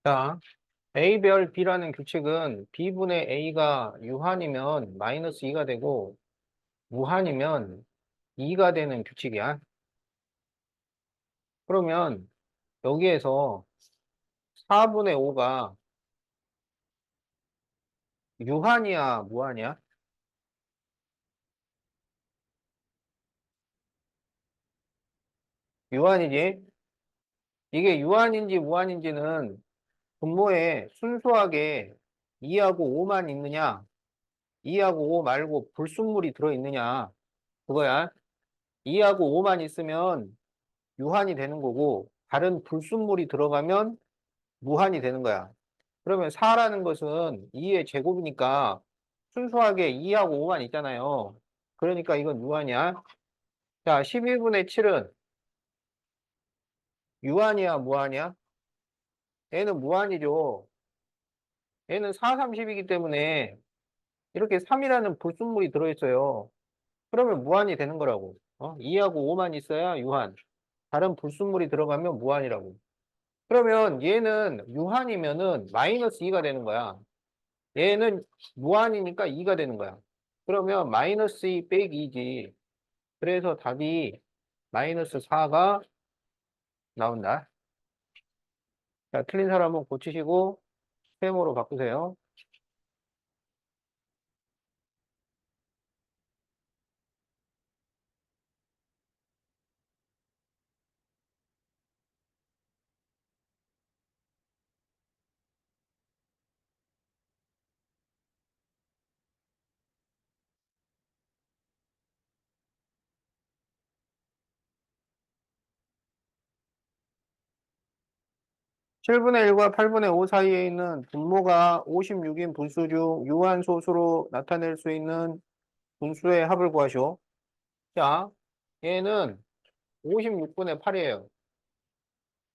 자, A별 B라는 규칙은 B분의 A가 유한이면 마이너스 2가 되고 무한이면 2가 되는 규칙이야. 그러면 여기에서 4분의 5가 유한이야, 무한이야? 유한이지? 이게 유한인지 무한인지는 분모에 순수하게 2하고 5만 있느냐, 2하고 5 말고 불순물이 들어있느냐, 그거야. 2하고 5만 있으면 유한이 되는 거고, 다른 불순물이 들어가면 무한이 되는 거야. 그러면 4라는 것은 2의 제곱이니까 순수하게 2하고 5만 있잖아요. 그러니까 이건 무한이야. 자, 11분의 7은 유한이야, 무한이야? 얘는 무한이죠. 얘는 4, 30이기 때문에 이렇게 3이라는 불순물이 들어있어요. 그러면 무한이 되는 거라고. 2하고 5만 있어야 유한. 다른 불순물이 들어가면 무한이라고. 그러면 얘는 유한이면은 마이너스 2가 되는 거야. 얘는 무한이니까 2가 되는 거야. 그러면 마이너스 2 빼기 2지. 그래서 답이 마이너스 4가 나온다. 자, 틀린 사람은 고치시고 세모로 바꾸세요. 7분의 1과 8분의 5 사이에 있는 분모가 56인 분수 중 유한소수로 나타낼 수 있는 분수의 합을 구하시오. 자, 얘는 56분의 8이에요.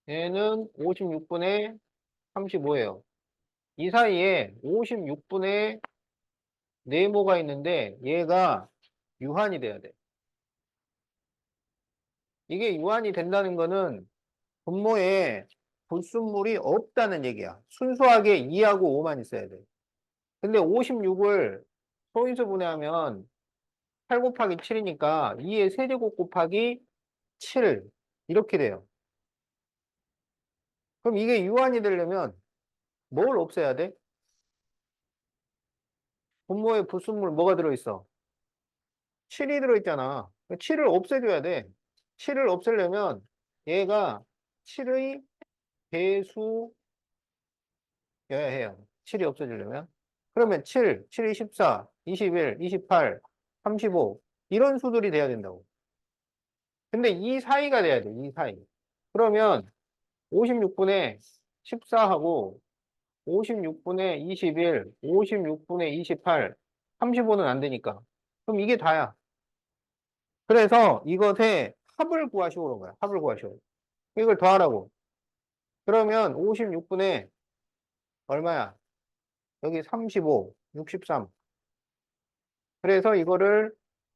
얘는 56분의 35예요. 이 사이에 56분의 네모가 있는데 얘가 유한이 돼야 돼. 이게 유한이 된다는 거는 분모에 불순물이 없다는 얘기야. 순수하게 2하고 5만 있어야 돼. 근데 56을 소인수 분해하면 8 곱하기 7이니까 2의 세제곱 곱하기 7 이렇게 돼요. 그럼 이게 유한이 되려면 뭘 없애야 돼? 분모에 불순물 뭐가 들어있어? 7이 들어있잖아. 7을 없애줘야 돼. 7을 없애려면 얘가 7의 배수여야 해요. 7이 없어지려면. 그러면 7, 7이 14, 21, 28, 35 이런 수들이 돼야 된다고. 근데 이 사이가 돼야 돼. 이 사이. 그러면 56분의 14하고 56분의 21, 56분의 28, 35는 안 되니까. 그럼 이게 다야. 그래서 이것의 합을 구하시오 그런 거야. 합을 구하시오. 이걸 더하라고. 그러면 56분의 얼마야? 여기 35, 63. 그래서 이거를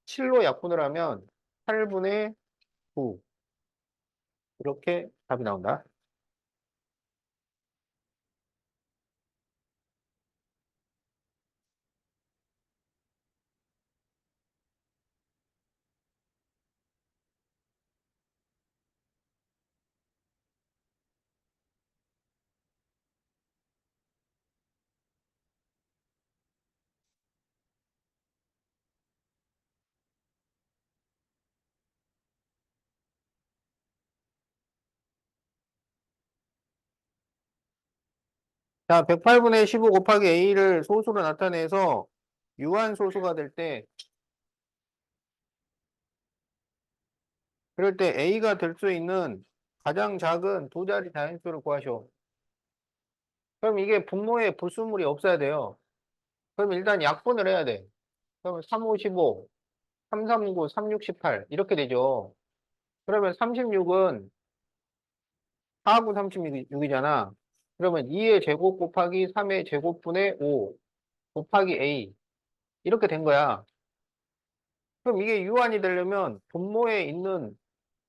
7로 약분을 하면 8분의 9. 이렇게 답이 나온다. 자, 108분의 15 곱하기 a를 소수로 나타내서 유한 소수가 될 때, 그럴 때 a가 될 수 있는 가장 작은 두 자리 다인수를 구하시오. 그럼 이게 분모에 불순물이 없어야 돼요. 그럼 일단 약분을 해야 돼. 그러면 3, 5, 15, 3, 3, 9, 3, 6, 18 이렇게 되죠. 그러면 36은 4, 9, 36이잖아. 그러면 2의 제곱 곱하기 3의 제곱분의 5 곱하기 a 이렇게 된 거야. 그럼 이게 유한이 되려면 분모에 있는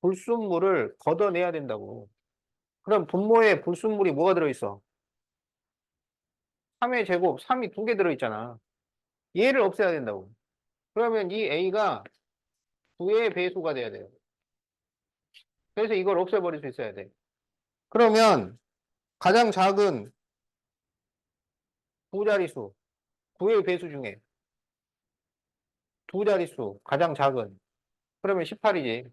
불순물을 걷어내야 된다고. 그럼 분모에 불순물이 뭐가 들어있어? 3의 제곱, 3이 두 개 들어있잖아. 얘를 없애야 된다고. 그러면 이 A가 9의 배수가 돼야 돼요. 그래서 이걸 없애버릴 수 있어야 돼. 그러면 가장 작은 두 자릿수, 9의 배수 중에 두 자릿수, 가장 작은. 그러면 18이지.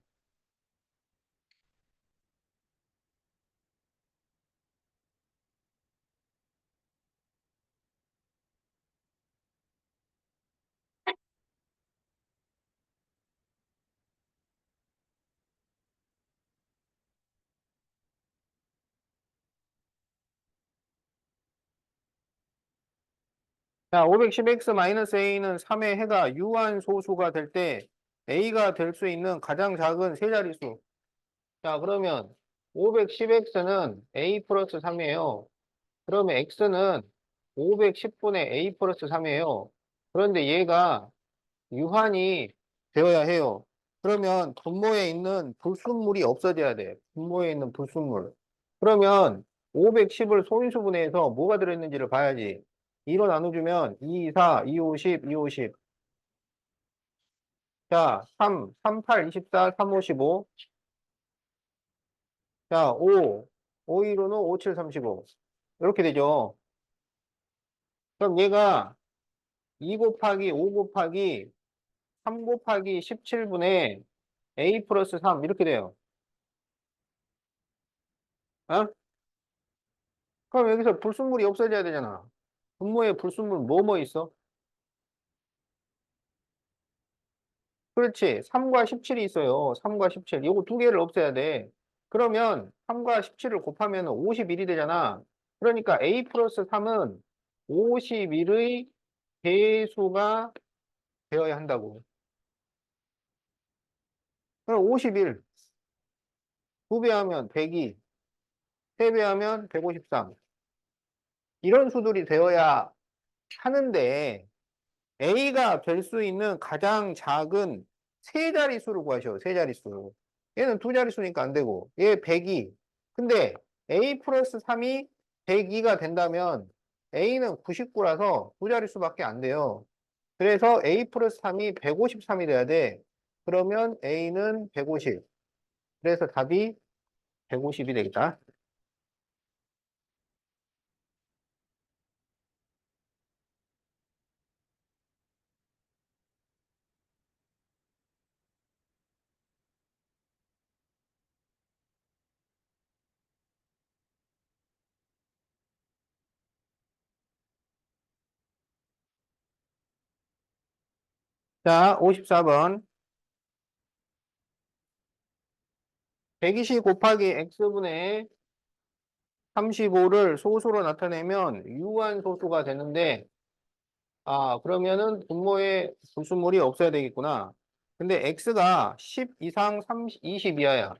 자, 510x-a는 3의 해가 유한 소수가 될 때 a가 될 수 있는 가장 작은 세 자릿수. 자, 그러면 510x는 a 플러스 3이에요. 그러면 x는 510분의 a 플러스 3이에요. 그런데 얘가 유한이 되어야 해요. 그러면 분모에 있는 불순물이 없어져야 돼. 분모에 있는 불순물. 그러면 510을 소인수분해해서 뭐가 들어있는지를 봐야지. 2로 나눠주면 2, 4, 2, 5, 10, 2, 5, 10. 자, 3, 3, 8, 24, 3, 5, 15. 자, 5, 5, 2로는 5, 7, 35. 이렇게 되죠. 그럼 얘가 2 곱하기 5 곱하기 3 곱하기 17분의 a 플러스 3 이렇게 돼요. 어? 그럼 여기서 불순물이 없어져야 되잖아. 분모에 불순물 뭐 있어? 그렇지. 3과 17이 있어요. 3과 17. 요거 두 개를 없애야 돼. 그러면 3과 17을 곱하면 51이 되잖아. 그러니까 a 플러스 3은 51의 배수가 되어야 한다고. 그럼 51. 2배 하면 102. 3배 하면 153. 이런 수들이 되어야 하는데 A가 될 수 있는 가장 작은 세 자릿수를 구하셔. 세 자릿수. 얘는 두 자릿수니까 안 되고 얘 102. 근데 A 플러스 3이 102가 된다면 A는 99라서 두 자릿수밖에 안 돼요. 그래서 A 플러스 3이 153이 돼야 돼. 그러면 A는 150. 그래서 답이 150이 되겠다. 자, 54번. 120 곱하기 x분의 35를 소수로 나타내면 유한 소수가 되는데, 아, 그러면은 분모에 불순물이 없어야 되겠구나. 근데 x가 10 이상 30, 20 이하야.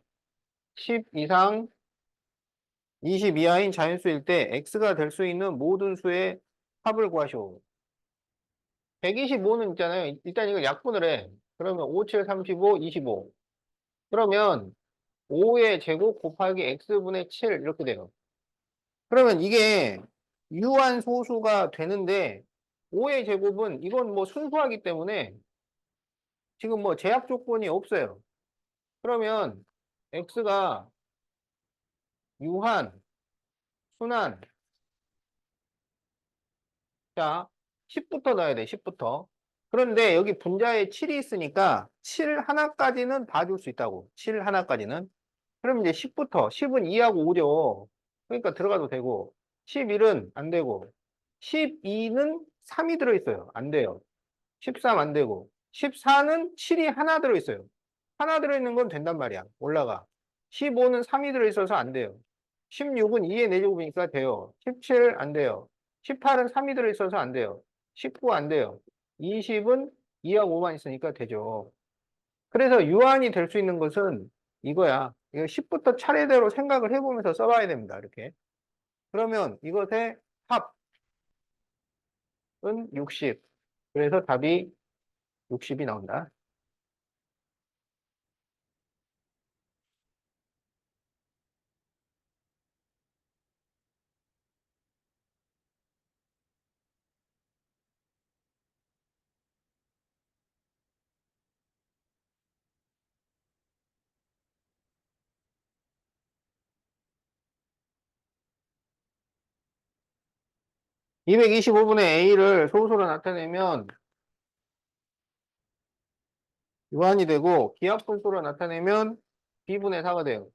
10 이상 20 이하인 자연수일 때 x가 될 수 있는 모든 수의 합을 구하시오. 125는 있잖아요. 일단 이걸 약분을 해. 그러면 5, 7, 35, 25. 그러면 5의 제곱 곱하기 x분의 7 이렇게 돼요. 그러면 이게 유한 소수가 되는데 5의 제곱은 이건 뭐 순수하기 때문에 지금 뭐 제약 조건이 없어요. 그러면 x가 유한, 순한, 자 10부터 넣어야 돼. 10부터. 그런데 여기 분자에 7이 있으니까 7 하나까지는 봐줄 수 있다고. 7 하나까지는. 그럼 이제 10부터 10은 2하고 5죠. 그러니까 들어가도 되고 11은 안 되고 12는 3이 들어있어요. 안 돼요. 13 안 되고 14는 7이 하나 들어있어요. 하나 들어있는 건 된단 말이야. 올라가. 15는 3이 들어있어서 안 돼요. 16은 2의 4제곱이니까 돼요. 17 안 돼요. 18은 3이 들어있어서 안 돼요. 19 안 돼요. 20은 2하고 5만 있으니까 되죠. 그래서 유한이 될 수 있는 것은 이거야. 이거 10부터 차례대로 생각을 해보면서 써봐야 됩니다. 이렇게. 그러면 이것의 합은 60. 그래서 답이 60이 나온다. 225분의 A를 소수로 나타내면 유한이 되고 기하분수로 나타내면 B분의 4가 돼요.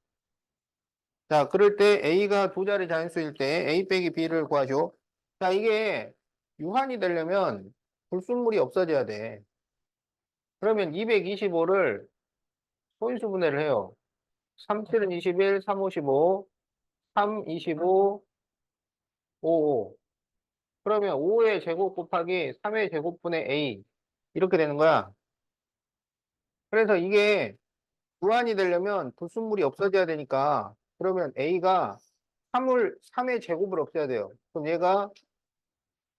자, 그럴 때 A가 두 자리 자연수일 때 A 빼기 B를 구하죠. 자, 이게 유한이 되려면 불순물이 없어져야 돼. 그러면 225를 소인수분해를 해요. 3, 7은 21, 3, 55, 3, 25, 55. 그러면 5의 제곱 곱하기 3의 제곱분의 A. 이렇게 되는 거야. 그래서 이게 무한이 되려면 불순물이 없어져야 되니까 그러면 A가 3의 제곱을 없애야 돼요. 그럼 얘가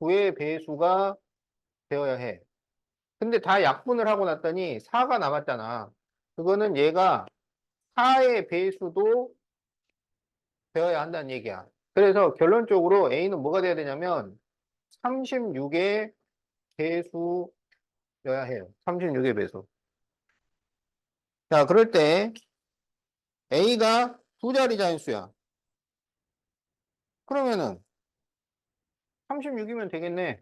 9의 배수가 되어야 해. 근데 다 약분을 하고 났더니 4가 남았잖아. 그거는 얘가 4의 배수도 되어야 한다는 얘기야. 그래서 결론적으로 A는 뭐가 돼야 되냐면 36의 배수여야 해요. 36의 배수. 자, 그럴 때 A가 두 자리 자연수야. 그러면은 36이면 되겠네.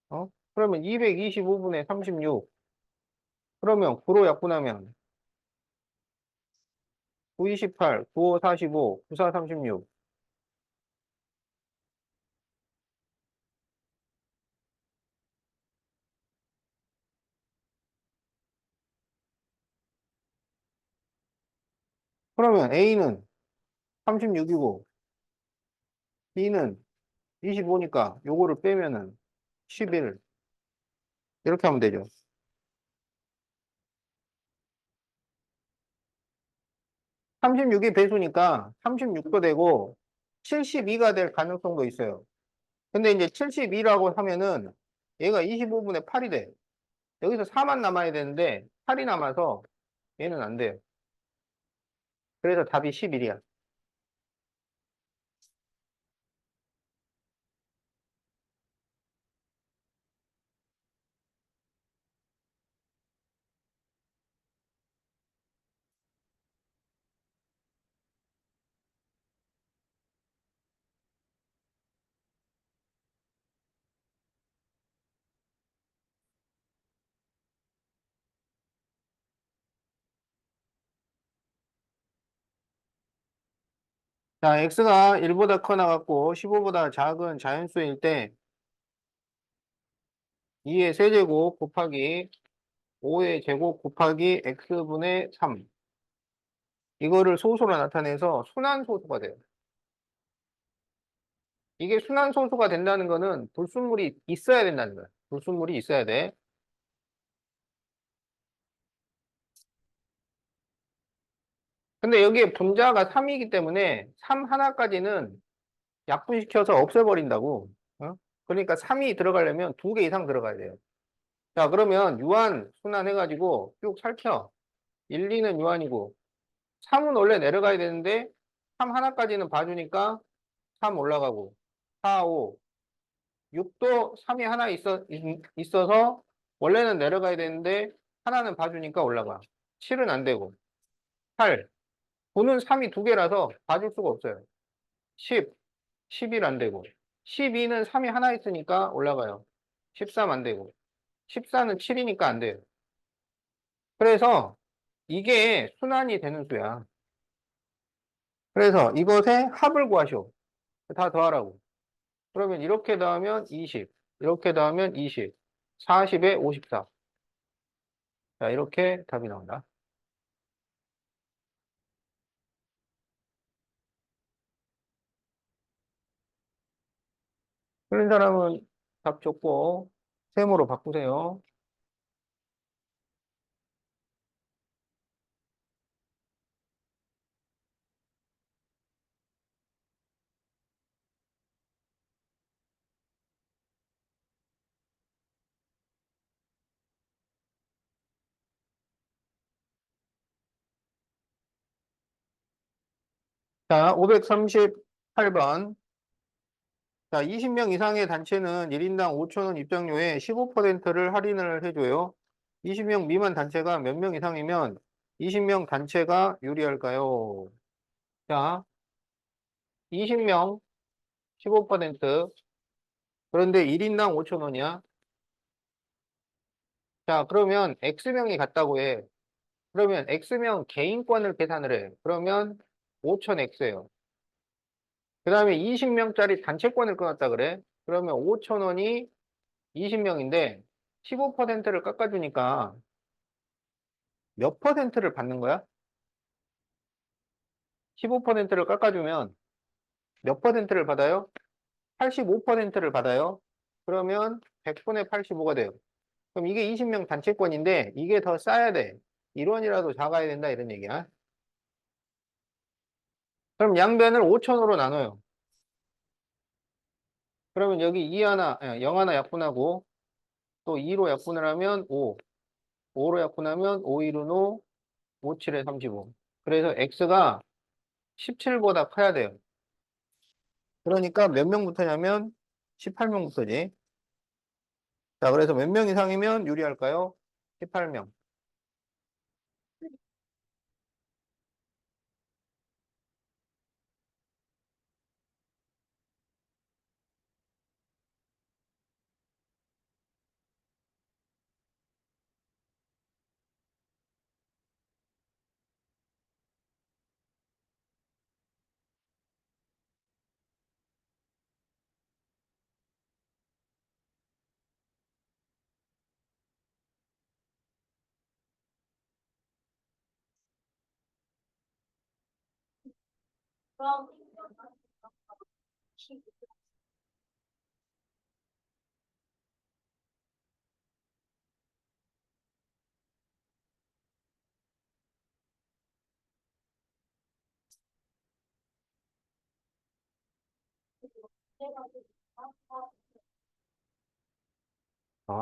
어? 그러면 225분의 36. 그러면 9로 약분하면 9, 28, 9, 5, 45, 9, 4, 36. 그러면 A는 36이고 B는 25니까 요거를 빼면은 11. 이렇게 하면 되죠. 36이 배수니까 36도 되고 72가 될 가능성도 있어요. 근데 이제 72라고 하면은 얘가 25분의 8이 돼. 여기서 4만 남아야 되는데 8이 남아서 얘는 안 돼요. 그래서 답이 11이야. 자, x가 1보다 커 나갔고 15보다 작은 자연수일 때 2의 세제곱 곱하기 5의 제곱 곱하기 x분의 3. 이거를 소수로 나타내서 순환소수가 돼요. 이게 순환소수가 된다는 거는 불순물이 있어야 된다는 거야. 불순물이 있어야 돼. 근데 여기에 분자가 3이기 때문에 3 하나까지는 약분시켜서 없애버린다고. 어? 그러니까 3이 들어가려면 2개 이상 들어가야 돼요. 자, 그러면 유한 순환해가지고 쭉 살펴. 1, 2는 유한이고 3은 원래 내려가야 되는데 3 하나까지는 봐주니까 3 올라가고 4, 5, 6도 3이 하나 있어서 원래는 내려가야 되는데 하나는 봐주니까 올라가. 7은 안 되고 8. 9는 3이 두 개라서 봐줄 수가 없어요. 10, 11 안 되고 12는 3이 하나 있으니까 올라가요. 13 안 되고 14는 7이니까 안 돼요. 그래서 이게 순환이 되는 수야. 그래서 이것의 합을 구하시오. 다 더하라고. 그러면 이렇게 더하면 20, 이렇게 더하면 20, 40에 54. 자, 이렇게 답이 나온다. 그런 사람은 답 줬고, 세모로 바꾸세요. 자, 538번. 자, 20명 이상의 단체는 1인당 5,000원 입장료에 15%를 할인을 해줘요. 20명 미만 단체가 몇 명 이상이면 20명 단체가 유리할까요? 자, 20명 15%. 그런데 1인당 5,000원이야. 자, 그러면 X명이 같다고 해. 그러면 X명 개인권을 계산을 해. 그러면 5,000X예요. 그 다음에 20명짜리 단체권을 끊었다 그래. 그러면 5,000원이 20명인데 15%를 깎아주니까 몇 퍼센트를 받는 거야? 15%를 깎아주면 몇 퍼센트를 받아요? 85%를 받아요. 그러면 100분의 85가 돼요. 그럼 이게 20명 단체권인데 이게 더 싸야 돼. 1원이라도 작아야 된다 이런 얘기야. 그럼 양변을 5천으로 나눠요. 그러면 여기 2 하나, 0 하나 약분하고 또 2로 약분을 하면 5, 5로 약분하면 5, 2로 5, 5, 7에 35. 그래서 x가 17보다 커야 돼요. 그러니까 몇 명부터냐면 18명부터지. 자, 그래서 몇 명 이상이면 유리할까요? 18명.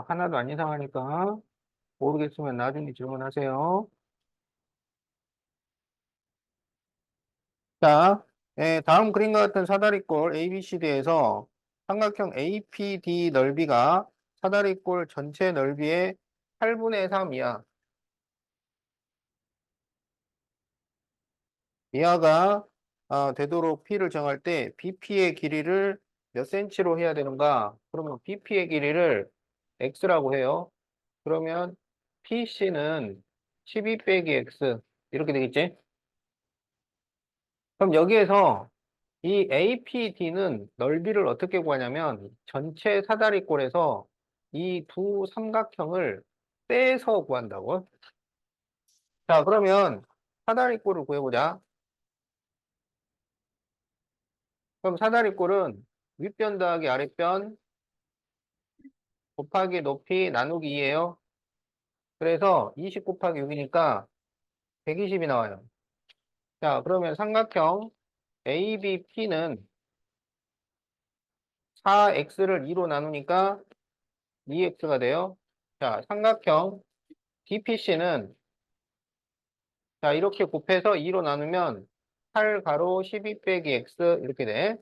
하나도 안 이상하니까 모르겠으면 나중에 질문하세요. 자, 다음 그림과 같은 사다리꼴 ABCD에서 삼각형 APD 넓이가 사다리꼴 전체 넓이의 8분의 3이야. 이하가 되도록 P를 정할 때 BP의 길이를 몇 cm로 해야 되는가? 그러면 BP의 길이를 X라고 해요. 그러면 PC는 12 빼기 X 이렇게 되겠지? 그럼 여기에서 이 APD는 넓이를 어떻게 구하냐면 전체 사다리꼴에서 이 두 삼각형을 빼서 구한다고. 자, 그러면 사다리꼴을 구해보자. 그럼 사다리꼴은 윗변 더하기 아랫변 곱하기 높이 나누기 2예요. 그래서 20 곱하기 6이니까 120이 나와요. 자, 그러면 삼각형 ABP는 4x를 2로 나누니까 2x가 돼요. 자, 삼각형 DPC는 자, 이렇게 곱해서 2로 나누면 8 가로 12 빼기 x 이렇게 돼.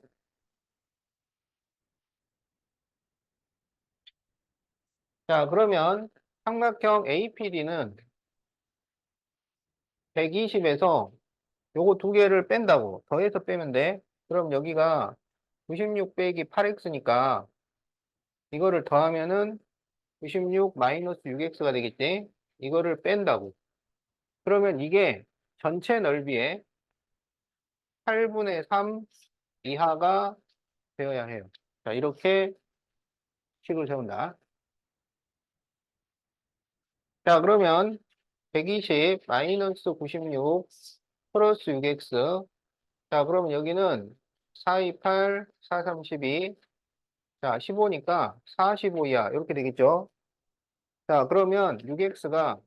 자, 그러면 삼각형 APD는 120에서 요거 두 개를 뺀다고. 더해서 빼면 돼. 그럼 여기가 96 빼기 8x니까 이거를 더하면은 96 마이너스 6x가 되겠지? 이거를 뺀다고. 그러면 이게 전체 넓이의 8분의 3 이하가 되어야 해요. 자, 이렇게 식을 세운다. 자, 그러면 120 마이너스 96 플러스 6x. 자, 그러면 여기는 428, 432. 자, 15니까 45이야. 이렇게 되겠죠? 자, 그러면 6x가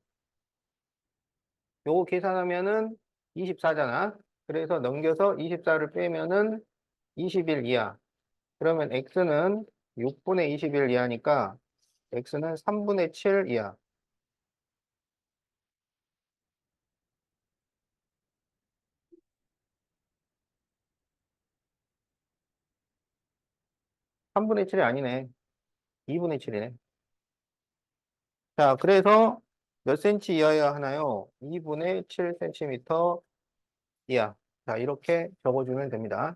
요거 계산하면은 24잖아. 그래서 넘겨서 24를 빼면은 21 이하. 그러면 x는 6분의 21 이하니까 x는 3분의 7 이하. 3분의 7이 아니네. 2분의 7이네. 자, 그래서 몇 cm 이하여야 하나요? 2분의 7cm 이하. 자, 이렇게 적어주면 됩니다.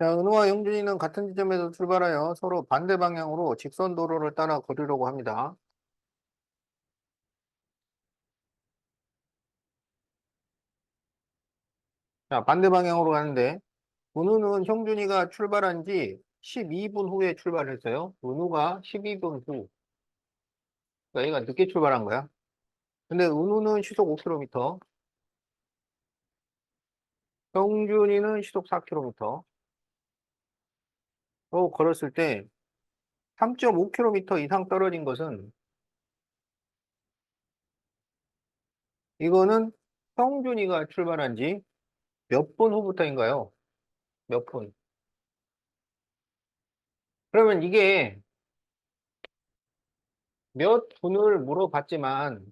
자, 은우와 영준이는 같은 지점에서 출발하여 서로 반대 방향으로 직선 도로를 따라 걸으려고 합니다. 자, 반대 방향으로 가는데, 은우는 형준이가 출발한 지 12분 후에 출발했어요. 은우가 12분 후. 그러니까 얘가 늦게 출발한 거야. 근데 은우는 시속 5km, 형준이는 시속 4km. 걸었을 때 3.5km 이상 떨어진 것은 이거는 형준이가 출발한 지 몇 분 후부터인가요? 몇 분? 그러면 이게 몇 분을 물어봤지만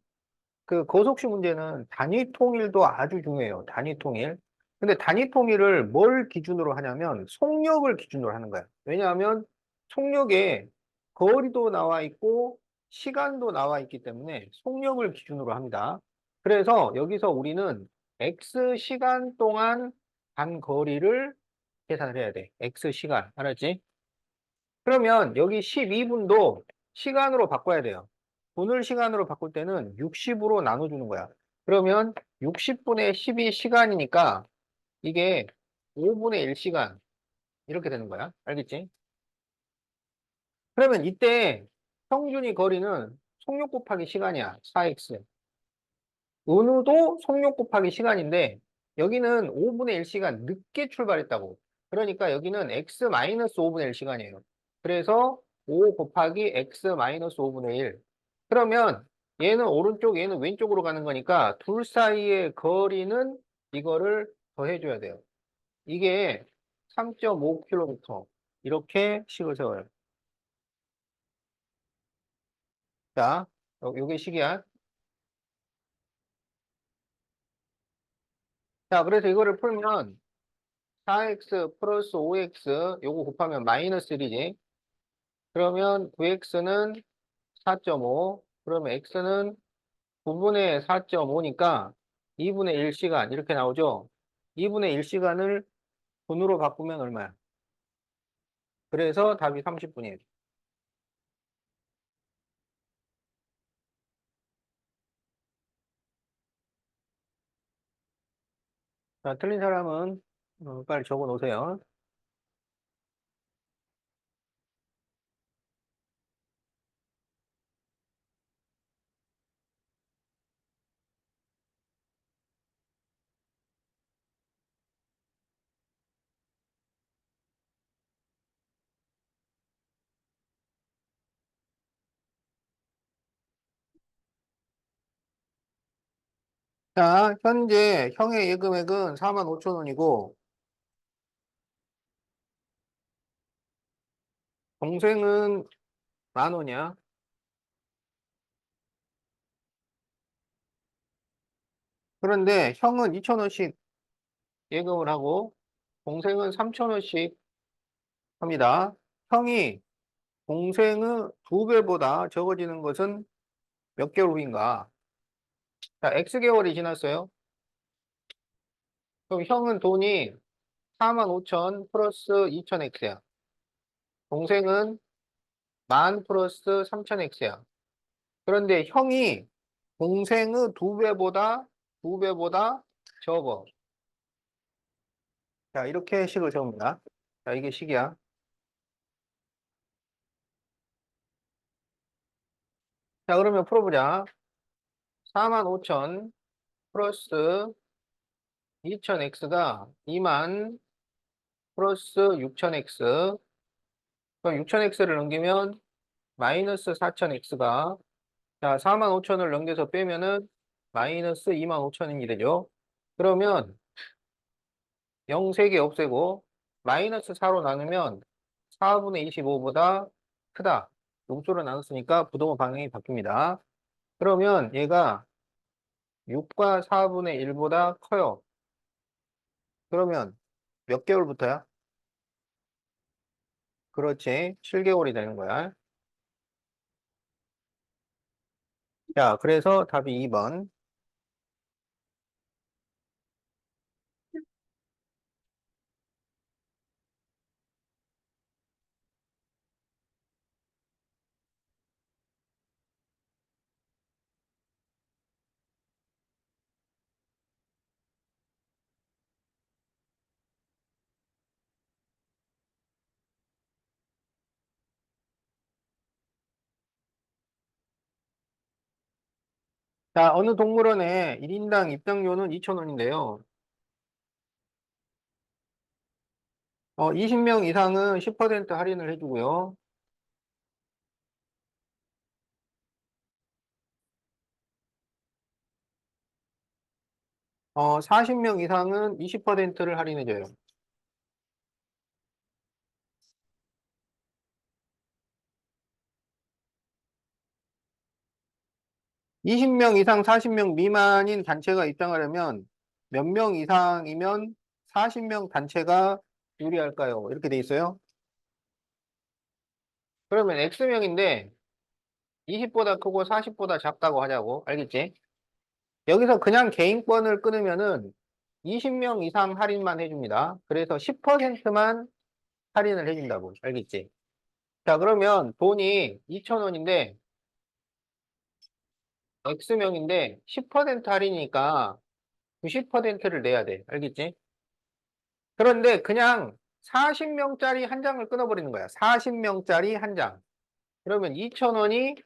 그 거속시 문제는 단위 통일도 아주 중요해요. 단위 통일. 근데 단위 통일을 뭘 기준으로 하냐면 속력을 기준으로 하는 거야. 왜냐하면 속력에 거리도 나와 있고 시간도 나와 있기 때문에 속력을 기준으로 합니다. 그래서 여기서 우리는 X 시간 동안 간 거리를 계산을 해야 돼. X 시간. 알았지? 그러면 여기 12분도 시간으로 바꿔야 돼요. 분을 시간으로 바꿀 때는 60으로 나눠주는 거야. 그러면 60분의 12시간이니까 이게 5분의 1시간 이렇게 되는 거야. 알겠지? 그러면 이때 평균이 거리는 속력 곱하기 시간이야. 4x. 은우도 속력 곱하기 시간인데 여기는 5분의 1시간 늦게 출발했다고. 그러니까 여기는 x-5분의 1시간이에요. 그래서 5 곱하기 x-5분의 1. 그러면 얘는 오른쪽, 얘는 왼쪽으로 가는 거니까 둘 사이의 거리는 이거를 더해줘야 돼요. 이게 3.5km. 이렇게 식을 세워요. 자, 요게 식이야. 자, 그래서 이거를 풀면 4x 플러스 5x 요거 곱하면 마이너스 1이지. 그러면 9x는 4.5. 그러면 x는 9분의 4.5니까 2분의 1시간 이렇게 나오죠. 2분의 1시간을 분으로 바꾸면 얼마야? 그래서 답이 30분이에요. 자, 틀린 사람은 빨리 적어 놓으세요. 자, 현재 형의 예금액은 4만 5천 원이고 동생은 만 원이야. 그런데 형은 2천 원씩 예금을 하고 동생은 3천 원씩 합니다. 형이 동생의 두 배보다 적어지는 것은 몇 개월 후인가? 자, X개월이 지났어요. 그럼 형은 돈이 4만 5천 플러스 2천 X야. 동생은 만 플러스 3천 X야. 그런데 형이 동생의 두 배보다 적어. 자, 이렇게 식을 세웁니다. 자, 이게 식이야. 자, 그러면 풀어보자. 4만 5천 플러스 2천 X가 2만 플러스 6,000x. 그럼 6,000x를 넘기면 마이너스 4,000x가 자 45,000을 넘겨서 빼면은 마이너스 25,000이 되죠. 그러면 0 3개 없애고 마이너스 4로 나누면 4분의 25보다 크다. 용수로 나눴으니까 부동호 방향이 바뀝니다. 그러면 얘가 6과 4분의 1보다 커요. 그러면 몇 개월부터야? 그렇지. 7개월이 되는 거야. 자, 그래서 답이 2번. 자, 어느 동물원에 1인당 입장료는 2,000원인데요. 20명 이상은 10% 할인을 해주고요. 40명 이상은 20%를 할인해줘요. 20명 이상 40명 미만인 단체가 입장하려면 몇 명 이상이면 40명 단체가 유리할까요? 이렇게 돼 있어요. 그러면 X명인데 20보다 크고 40보다 작다고 하자고. 알겠지? 여기서 그냥 개인권을 끊으면은 20명 이상 할인만 해줍니다. 그래서 10%만 할인을 해준다고. 알겠지? 자, 그러면 돈이 2,000원인데 X명인데 10% 할인이니까 90%를 내야 돼. 알겠지? 그런데 그냥 40명짜리 한 장을 끊어버리는 거야. 40명짜리 한 장. 그러면 2,000원이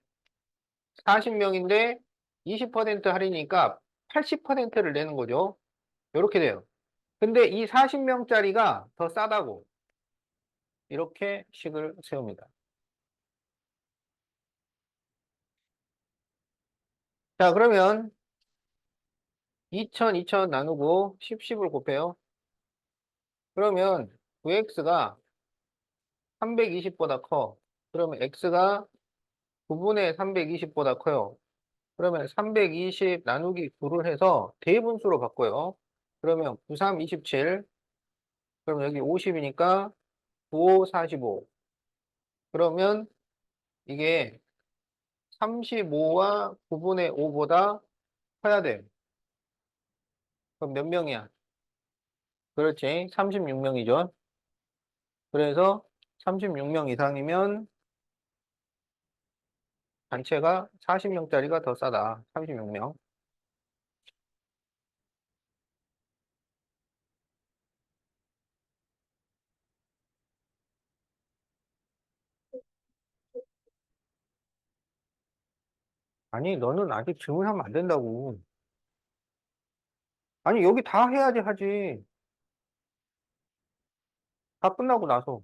40명인데 20% 할인이니까 80%를 내는 거죠. 이렇게 돼요. 근데 이 40명짜리가 더 싸다고. 이렇게 식을 세웁니다. 자, 그러면 2,000, 2,000 나누고 10, 10을 곱해요. 그러면 9x가 320보다 커. 그러면 x가 9분의 320보다 커요. 그러면 320 나누기 9를 해서 대분수로 바꿔요. 그러면 9, 3, 27. 그러면 여기 50이니까 9, 5, 45. 그러면 이게 35와 9분의 5보다 커야 돼. 그럼 몇 명이야? 그렇지. 36명이죠. 그래서 36명 이상이면 단체가 40명짜리가 더 싸다. 36명. 아니, 너는 아직 질문하면 안 된다고. 아니, 여기 다 해야지 하지. 다 끝나고 나서.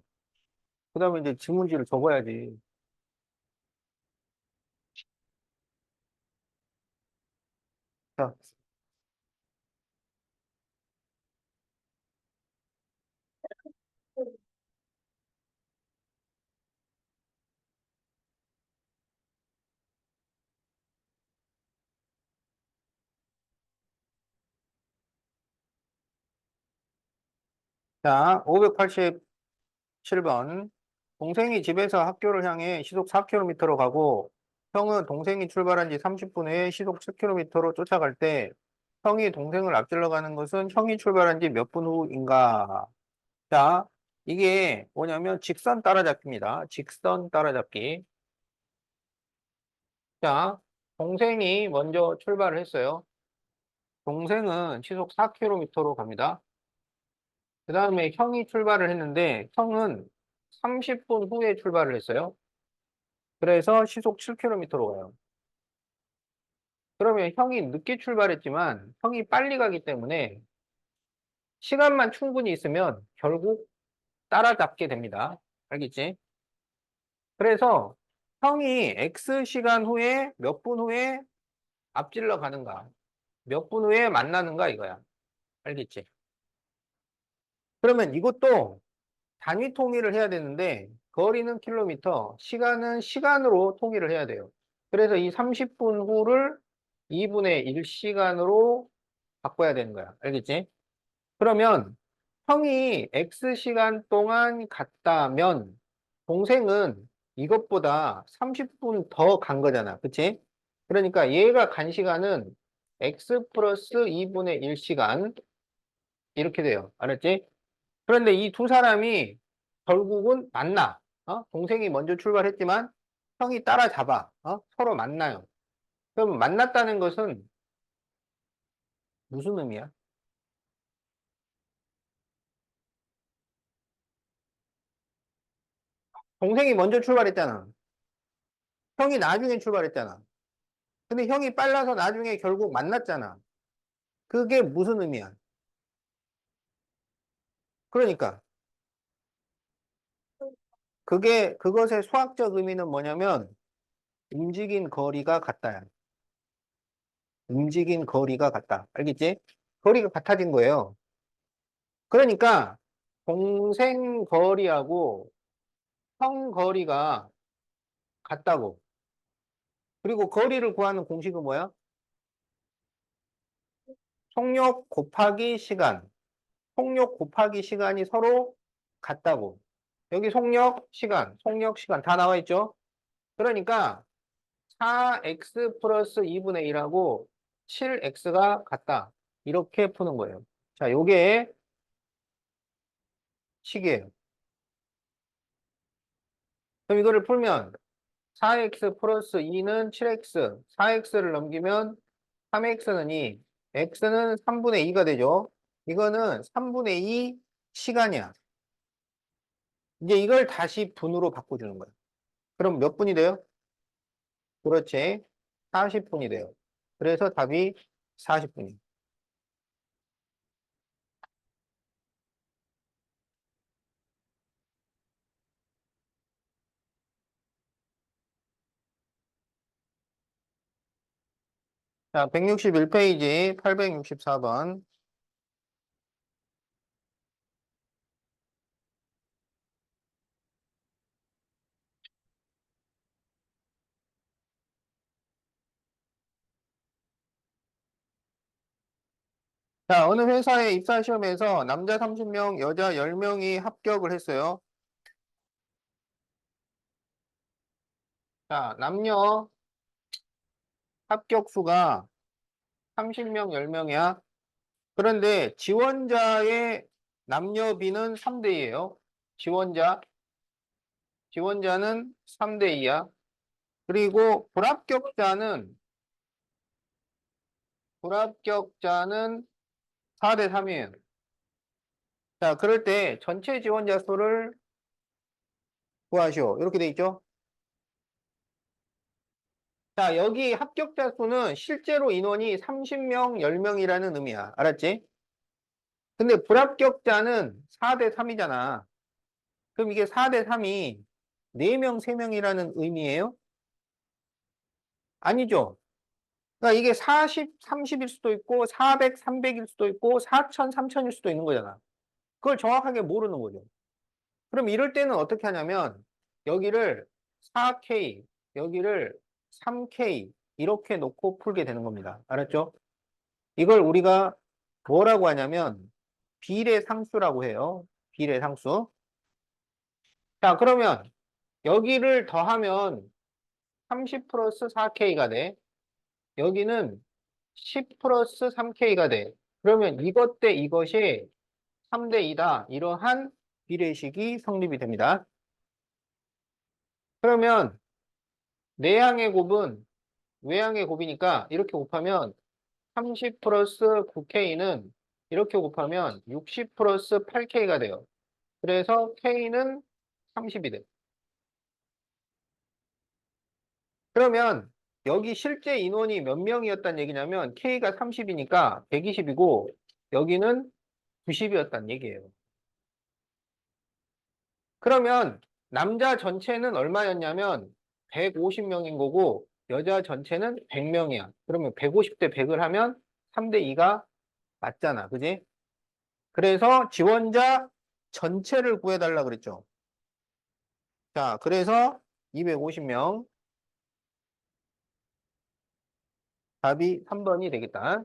그 다음에 이제 질문지를 적어야지. 자, 자, 587번. 동생이 집에서 학교를 향해 시속 4km로 가고, 형은 동생이 출발한 지 30분 후에 시속 7km로 쫓아갈 때, 형이 동생을 앞질러 가는 것은 형이 출발한 지 몇 분 후인가? 자, 이게 뭐냐면 직선 따라잡기입니다. 직선 따라잡기. 자, 동생이 먼저 출발을 했어요. 동생은 시속 4km로 갑니다. 그 다음에 형이 출발을 했는데, 형은 30분 후에 출발을 했어요. 그래서 시속 7km로 가요. 그러면 형이 늦게 출발했지만 형이 빨리 가기 때문에 시간만 충분히 있으면 결국 따라잡게 됩니다. 알겠지? 그래서 형이 X 시간 후에 몇 분 후에 앞질러 가는가, 몇 분 후에 만나는가 이거야. 알겠지? 그러면 이것도 단위 통일을 해야 되는데 거리는 킬로미터, 시간은 시간으로 통일을 해야 돼요. 그래서 이 30분 후를 2분의 1시간으로 바꿔야 되는 거야. 알겠지? 그러면 형이 X시간 동안 갔다면 동생은 이것보다 30분 더 간 거잖아. 그치? 그러니까 얘가 간 시간은 X 플러스 2분의 1시간 이렇게 돼요. 알았지? 그런데 이 두 사람이 결국은 만나. 동생이 먼저 출발했지만 형이 따라잡아. 서로 만나요. 그럼 만났다는 것은 무슨 의미야? 동생이 먼저 출발했잖아. 형이 나중에 출발했잖아. 근데 형이 빨라서 나중에 결국 만났잖아. 그게 무슨 의미야? 그러니까 그것의 수학적 의미는 뭐냐면 움직인 거리가 같다야. 움직인 거리가 같다. 알겠지? 거리가 같아진 거예요. 그러니까 동생 거리하고 형 거리가 같다고. 그리고 거리를 구하는 공식은 뭐야? 속력 곱하기 시간. 속력 곱하기 시간이 서로 같다고. 여기 속력, 시간 다 나와 있죠? 그러니까 4x 플러스 2분의 1하고 7x가 같다. 이렇게 푸는 거예요. 자, 요게 식이에요. 그럼 이거를 풀면 4x 플러스 2는 7x, 4x를 넘기면 3x는 2, x는 3분의 2가 되죠. 이거는 3분의 2 시간이야. 이제 이걸 다시 분으로 바꿔주는 거야. 그럼 몇 분이 돼요? 그렇지. 40분이 돼요. 그래서 답이 40분이에요. 자, 161페이지 864번. 자, 어느 회사의 입사 시험에서 남자 30명, 여자 10명이 합격을 했어요. 자, 남녀 합격 수가 30명, 10명이야. 그런데 지원자의 남녀 비는 3대 2예요. 지원자는 3대 2야. 그리고 불합격자는 4대 3이에요. 자, 그럴 때 전체 지원자 수를 구하시오. 이렇게 돼 있죠? 자, 여기 합격자 수는 실제로 인원이 30명, 10명이라는 의미야. 알았지? 근데 불합격자는 4대 3이잖아. 그럼 이게 4대 3이 4명, 3명이라는 의미예요? 아니죠. 그러니까 이게 40, 30일 수도 있고 400, 300일 수도 있고 4000, 3000일 수도 있는 거잖아. 그걸 정확하게 모르는 거죠. 그럼 이럴 때는 어떻게 하냐면 여기를 4K, 여기를 3K 이렇게 놓고 풀게 되는 겁니다. 알았죠? 이걸 우리가 뭐라고 하냐면 비례상수라고 해요. 비례상수. 자, 그러면 여기를 더하면 30 플러스 4K가 돼. 여기는 10 플러스 3K가 돼. 그러면 이것 대 이것이 3대 2다. 이러한 비례식이 성립이 됩니다. 그러면 내항의 곱은 외항의 곱이니까 이렇게 곱하면 30 플러스 9K는 이렇게 곱하면 60 플러스 8K가 돼요. 그래서 K는 30이 돼. 그러면 여기 실제 인원이 몇 명이었단 얘기냐면 K가 30이니까 120이고 여기는 90이었단 얘기예요. 그러면 남자 전체는 얼마였냐면 150명인 거고 여자 전체는 100명이야. 그러면 150대 100을 하면 3대 2가 맞잖아. 그지? 그래서 지원자 전체를 구해달라 그랬죠. 자, 그래서 250명 답이 3번이 되겠다.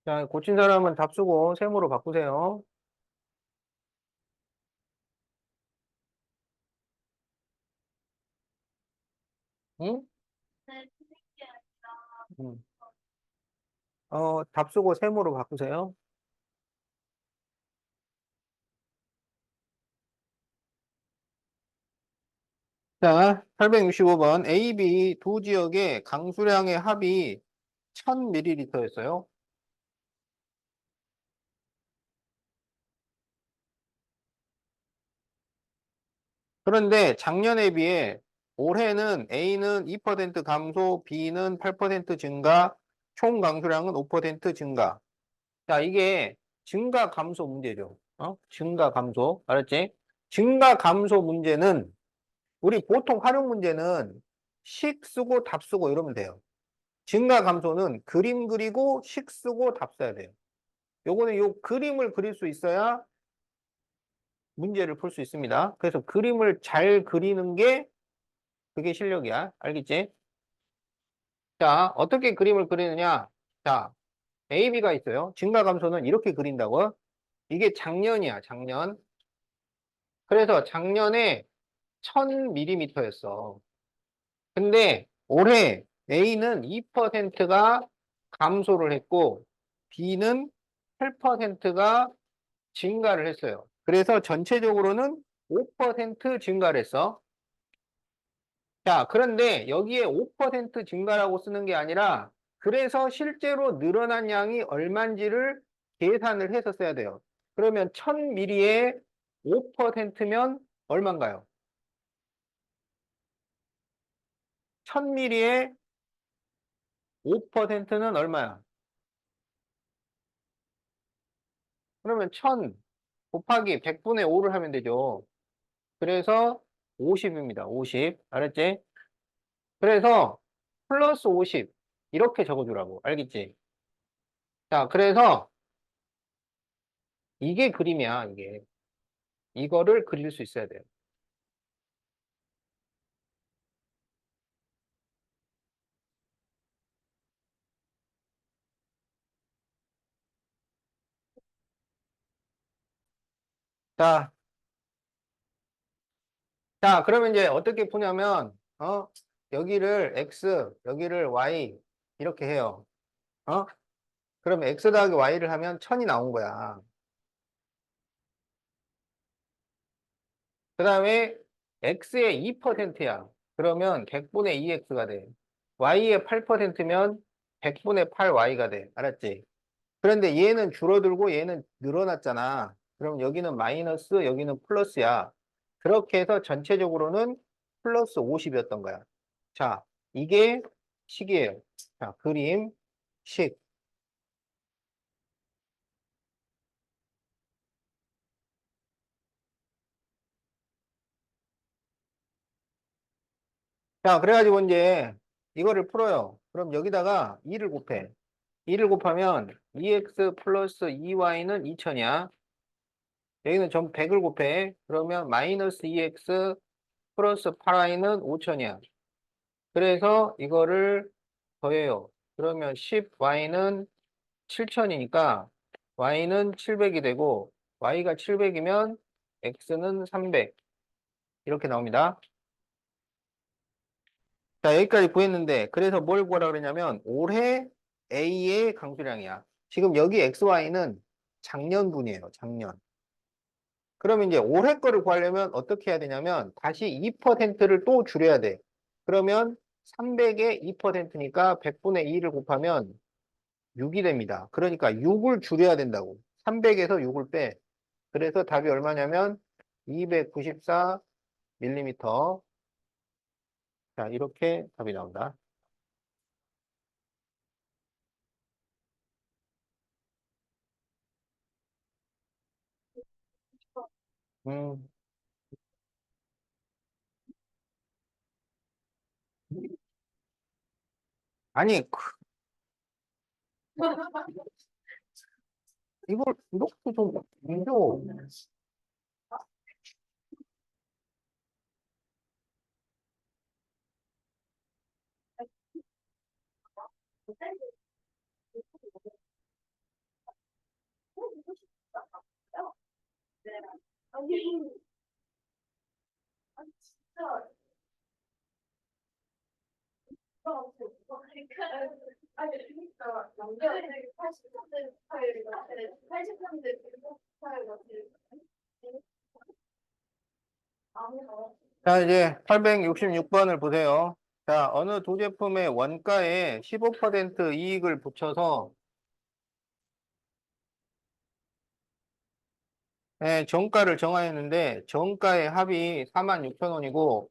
자, 고친 사람은 답 쓰고 세모로 바꾸세요. 응? 응. 답 쓰고 세모로 바꾸세요. 자, 865번. A, B 두 지역의 강수량의 합이 1000ml였어요. 그런데 작년에 비해 올해는 A는 2% 감소, B는 8% 증가, 총 강수량은 5% 증가. 자, 이게 증가 감소 문제죠. 증가 감소. 알았지? 증가 감소 문제는 우리 보통 활용 문제는 식 쓰고 답 쓰고 이러면 돼요. 증가 감소는 그림 그리고 식 쓰고 답 써야 돼요. 요거는 요 그림을 그릴 수 있어야 문제를 풀 수 있습니다. 그래서 그림을 잘 그리는 게 그게 실력이야. 알겠지? 자, 어떻게 그림을 그리느냐? 자, A, B가 있어요. 증가 감소는 이렇게 그린다고. 이게 작년이야, 작년. 그래서 작년에 1000mm였어. 근데 올해 A는 2%가 감소를 했고 B는 8%가 증가를 했어요. 그래서 전체적으로는 5% 증가를 했어. 자, 그런데 여기에 5% 증가라고 쓰는 게 아니라 그래서 실제로 늘어난 양이 얼만지를 계산을 해서 써야 돼요. 그러면 1000ml에 5%면 얼마인가요? 1000ml에 5%는 얼마야? 그러면 1000 곱하기 100분의 5를 하면 되죠. 그래서 50입니다. 50. 알았지? 그래서 플러스 50 이렇게 적어주라고. 알겠지? 자, 그래서 이게 그림이야, 이게. 이거를 그릴 수 있어야 돼요. 자, 자, 그러면 이제 어떻게 푸냐면, 여기를 X, 여기를 Y, 이렇게 해요. 어? 그러면 X 더하기 Y를 하면 1000이 나온 거야. 그 다음에 X의 2%야. 그러면 100분의 2X가 돼. Y의 8%면 100분의 8Y가 돼. 알았지? 그런데 얘는 줄어들고 얘는 늘어났잖아. 그럼 여기는 마이너스, 여기는 플러스야. 그렇게 해서 전체적으로는 플러스 50이었던 거야. 자, 이게 식이에요. 자, 그림, 식. 자, 그래가지고 이제 이거를 풀어요. 그럼 여기다가 2를 곱해. 2를 곱하면 2x 플러스 2y는 2000이야. 여기는 전부 100을 곱해. 그러면 마이너스 2x 플러스 8y는 5000이야. 그래서 이거를 더해요. 그러면 10y는 7000이니까 y는 700이 되고 y가 700이면 x는 300 이렇게 나옵니다. 자, 여기까지 구했는데 그래서 뭘 구하라 그러냐면 올해 A의 강수량이야. 지금 여기 XY는 작년분이에요. 작년. 그러면 이제 올해 거를 구하려면 어떻게 해야 되냐면 다시 2%를 또 줄여야 돼. 그러면 300에 2%니까 100분의 2를 곱하면 6이 됩니다. 그러니까 6을 줄여야 된다고. 300에서 6을 빼. 그래서 답이 얼마냐면 294mm. 자, 이렇게 답이 나온다. 음, 아니, 이걸 이렇게 좀 밀려. 자, 이제 866번을 보세요. 자, 어느 두 제품의 원가에 15% 이익을 붙여서 예, 정가를 정하였는데 정가의 합이 46,000원이고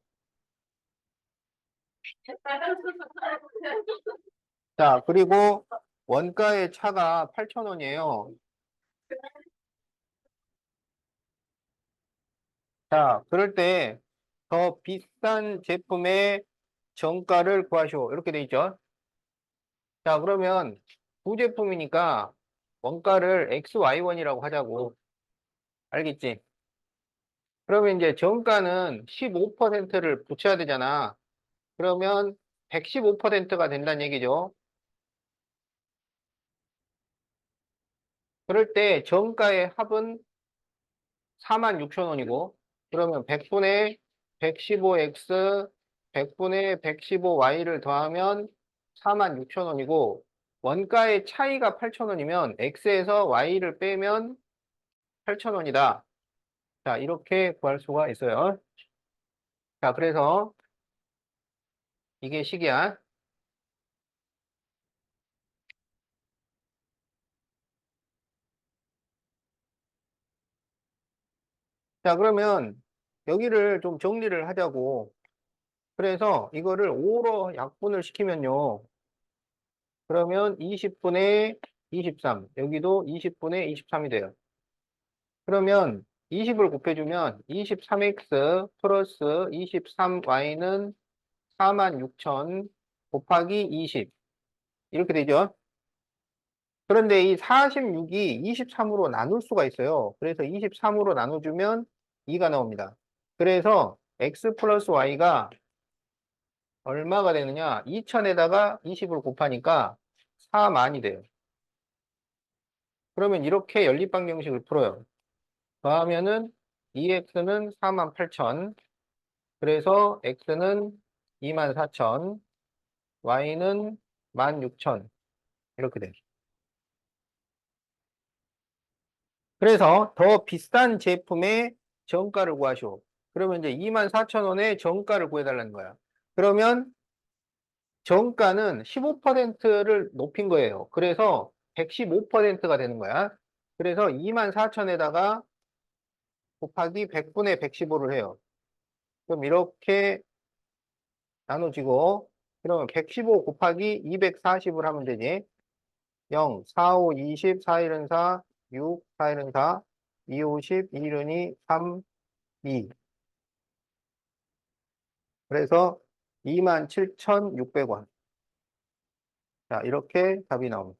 자, 그리고 원가의 차가 8,000원이에요. 자, 그럴 때 더 비싼 제품의 정가를 구하시오. 이렇게 돼 있죠. 자, 그러면 두 제품이니까 원가를 XY1이라고 하자고. 알겠지? 그러면 이제 정가는 15%를 붙여야 되잖아. 그러면 115%가 된다는 얘기죠. 그럴 때 정가의 합은 46,000원이고, 그러면 100분의 115x, 100분의 115y를 더하면 46,000원이고, 원가의 차이가 8,000원이면 x에서 y를 빼면 8,000원이다. 자, 이렇게 구할 수가 있어요. 자, 그래서 이게 식이야. 자, 그러면 여기를 좀 정리를 하자고. 그래서 이거를 5로 약분을 시키면요. 그러면 20분의 23, 여기도 20분의 23이 돼요. 그러면 20을 곱해주면 23x 플러스 23y는 46,000 곱하기 20 이렇게 되죠. 그런데 이 46이 23으로 나눌 수가 있어요. 그래서 23으로 나눠주면 2가 나옵니다. 그래서 x 플러스 y가 얼마가 되느냐? 2000에다가 20을 곱하니까 4만이 돼요. 그러면 이렇게 연립방정식을 풀어요. 더하면은 2x는 48,000, 그래서 x는 24,000, y는 16,000 이렇게 돼요. 그래서 더 비싼 제품의 정가를 구하시오. 그러면 이제 24,000원의 정가를 구해달라는 거야. 그러면 정가는 15%를 높인 거예요. 그래서 115%가 되는 거야. 그래서 24,000에다가 곱하기 100분의 115를 해요. 그럼 이렇게 나눠지고, 그러면 115 곱하기 240을 하면 되지. 0, 4, 5, 20, 4일은 4, 6, 4일은 4, 2, 50, 2일은 2, 3, 2. 그래서 27,600원. 자, 이렇게 답이 나옵니다.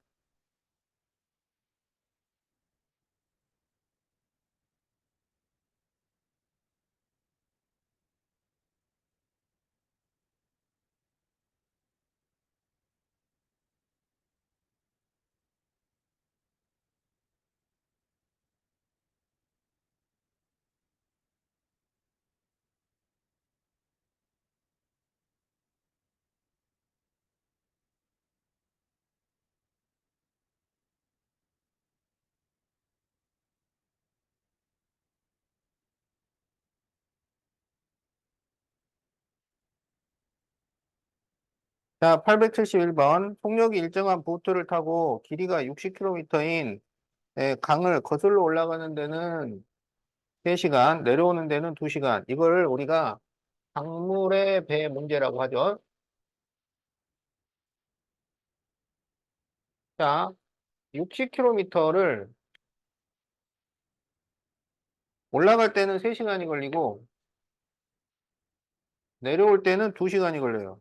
자, 871번. 속력이 일정한 보트를 타고 길이가 60km인 강을 거슬러 올라가는 데는 3시간, 내려오는 데는 2시간. 이걸 우리가 강물의 배 문제라고 하죠. 자, 60km를 올라갈 때는 3시간이 걸리고 내려올 때는 2시간이 걸려요.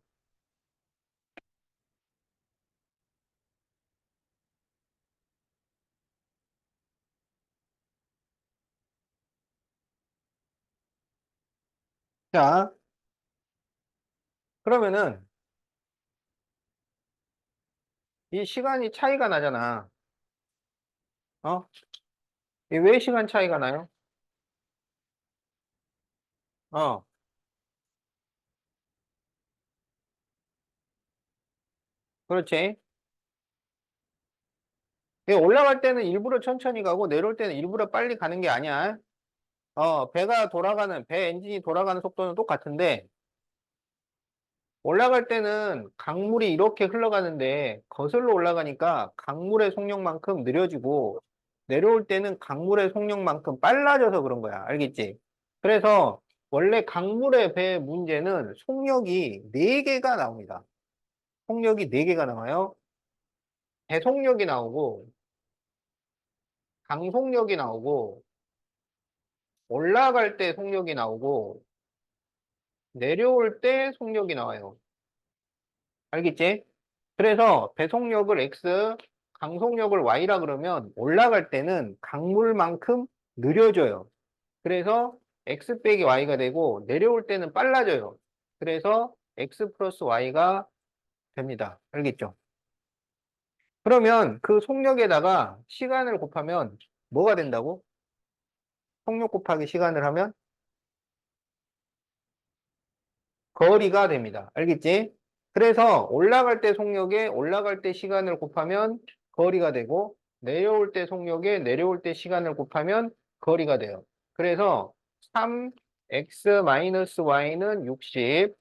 자, 그러면은 이 시간이 차이가 나잖아. 어? 이왜 시간 차이가 나요? 어, 그렇지. 이 올라갈 때는 일부러 천천히 가고 내려올 때는 일부러 빨리 가는 게 아니야. 배 엔진이 돌아가는 속도는 똑같은데 올라갈 때는 강물이 이렇게 흘러가는데 거슬러 올라가니까 강물의 속력만큼 느려지고 내려올 때는 강물의 속력만큼 빨라져서 그런 거야. 알겠지? 그래서 원래 강물의 배 문제는 속력이 4개가 나옵니다. 속력이 4개가 나와요. 배속력이 나오고, 강속력이 나오고, 올라갈 때 속력이 나오고, 내려올 때 속력이 나와요. 알겠지? 그래서 배속력을 X, 강속력을 Y라 그러면 올라갈 때는 강물만큼 느려져요. 그래서 X 빼기 Y가 되고 내려올 때는 빨라져요. 그래서 X 플러스 Y가 됩니다. 알겠죠? 그러면 그 속력에다가 시간을 곱하면 뭐가 된다고? 속력 곱하기 시간을 하면 거리가 됩니다. 알겠지? 그래서 올라갈 때 속력에 올라갈 때 시간을 곱하면 거리가 되고 내려올 때 속력에 내려올 때 시간을 곱하면 거리가 돼요. 그래서 3x-y는 60,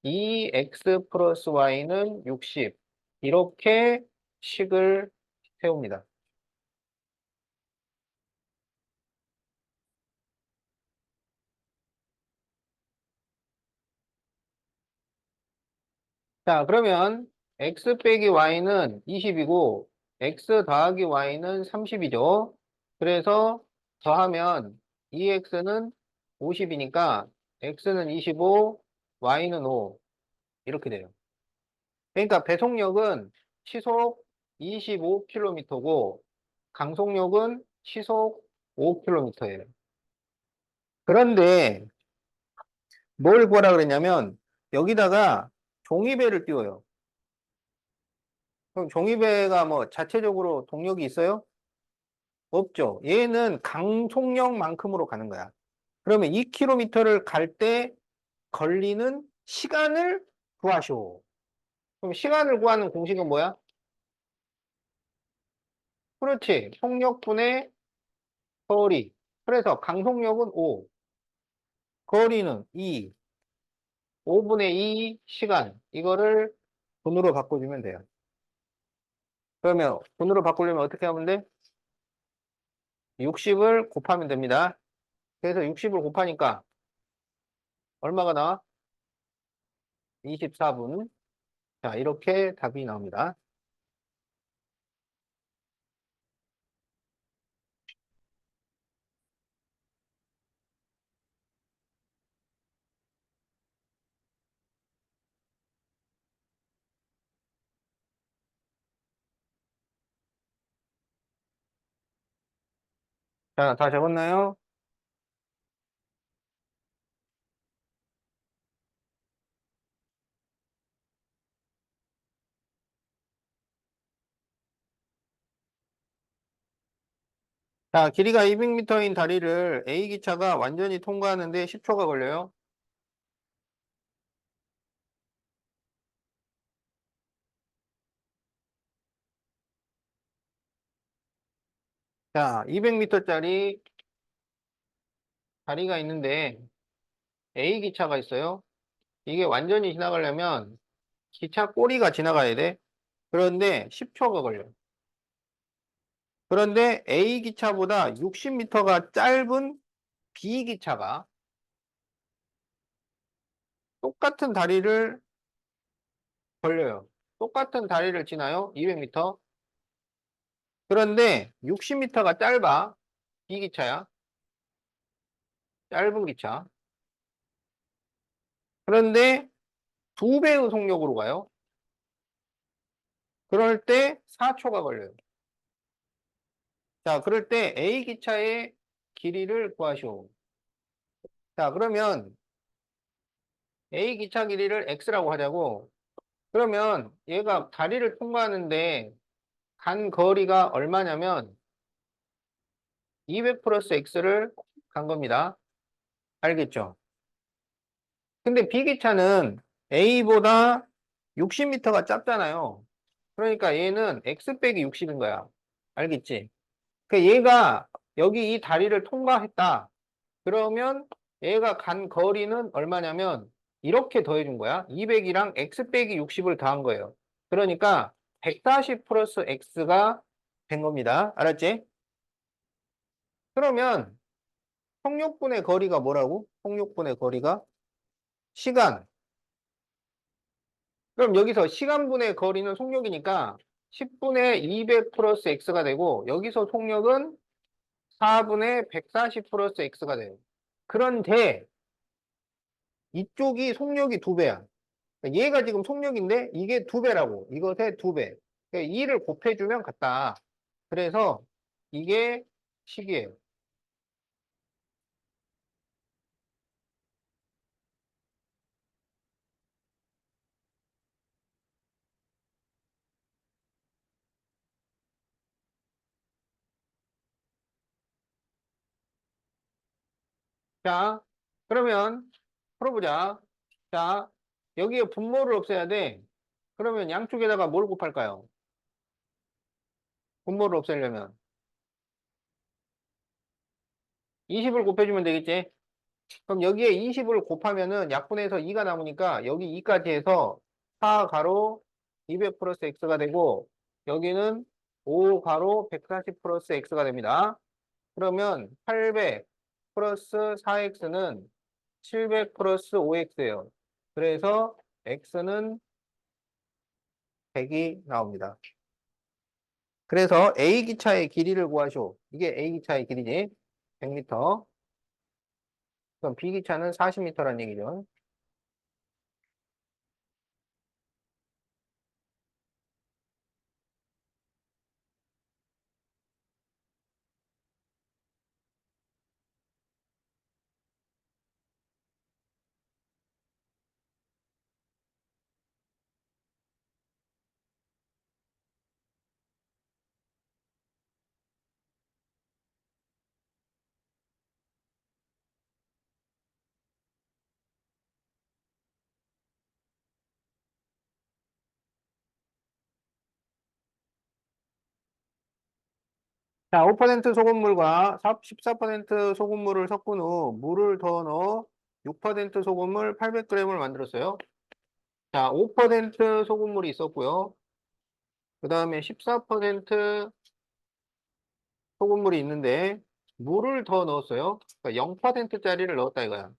2x 플러스 y는 60 이렇게 식을 세웁니다. 자, 그러면 x 빼기 y는 20이고 x 더하기 y는 30이죠. 그래서 더하면 2x는 50이니까 x는 25, y는 5 이렇게 돼요. 그러니까 배속력은 시속 25km고 강속력은 시속 5km예요. 그런데 뭘 구하라 그랬냐면 여기다가 종이배를 띄워요. 그럼 종이배가 뭐 자체적으로 동력이 있어요? 없죠. 얘는 강속력만큼으로 가는 거야. 그러면 2km를 갈 때 걸리는 시간을 구하시오. 그럼 시간을 구하는 공식은 뭐야? 그렇지. 속력분의 거리. 그래서 강속력은 5, 거리는 2, 5분의 2 시간. 이거를 분으로 바꿔주면 돼요. 그러면 분으로 바꾸려면 어떻게 하면 돼? 60을 곱하면 됩니다. 그래서 60을 곱하니까 얼마가 나와? 24분. 자, 이렇게 답이 나옵니다. 자, 다 적었나요? 자, 길이가 200m인 다리를 A기차가 완전히 통과하는데 10초가 걸려요. 자, 200m짜리 다리가 있는데 A기차가 있어요. 이게 완전히 지나가려면 기차 꼬리가 지나가야 돼. 그런데 10초가 걸려요. 그런데 A기차보다 60m가 짧은 B기차가 똑같은 다리를 걸려요. 똑같은 다리를 지나요. 200m. 그런데 60m가 짧아. B기차야. 짧은 기차. 그런데 2배의 속력으로 가요. 그럴 때 4초가 걸려요. 자, 그럴 때 A 기차의 길이를 구하시오. 자, 그러면 A 기차 길이를 X라고 하자고. 그러면 얘가 다리를 통과하는데 간 거리가 얼마냐면 200 플러스 X를 간 겁니다. 알겠죠? 근데 B 기차는 A보다 60m가 짧잖아요. 그러니까 얘는 X 빼기 60인 거야. 알겠지? 그 얘가 여기 이 다리를 통과했다. 그러면 얘가 간 거리는 얼마냐면 이렇게 더해준 거야. 200이랑 x 빼기 60을 더한 거예요. 그러니까 140 플러스 x가 된 겁니다. 알았지? 그러면 속력분의 거리가 뭐라고? 속력분의 거리가 시간. 그럼 여기서 시간분의 거리는 속력이니까 10분의 200 플러스 x가 되고 여기서 속력은 4분의 140 플러스 x가 돼요. 그런데 이쪽이 속력이 2배야. 얘가 지금 속력인데 이게 2배라고. 이것의 2배. 그러니까 2를 곱해주면 같다. 그래서 이게 식이에요. 자, 그러면 풀어보자. 자, 여기에 분모를 없애야 돼. 그러면 양쪽에다가 뭘 곱할까요? 분모를 없애려면 20을 곱해주면 되겠지? 그럼 여기에 20을 곱하면은 약분해서 2가 남으니까 여기 2까지 해서 4 가로 200 플러스 x가 되고 여기는 5 가로 140 플러스 x가 됩니다. 그러면 800 플러스 4x는 700 플러스 5x예요. 그래서 x는 100이 나옵니다. 그래서 A기차의 길이를 구하시오. 이게 A기차의 길이지. 100m. 그럼 B기차는 40m란 얘기죠. 자, 5% 소금물과 14% 소금물을 섞은 후 물을 더 넣어 6% 소금물 800g을 만들었어요. 자, 5% 소금물이 있었고요. 그 다음에 14% 소금물이 있는데 물을 더 넣었어요. 그러니까 0%짜리를 넣었다 이거야.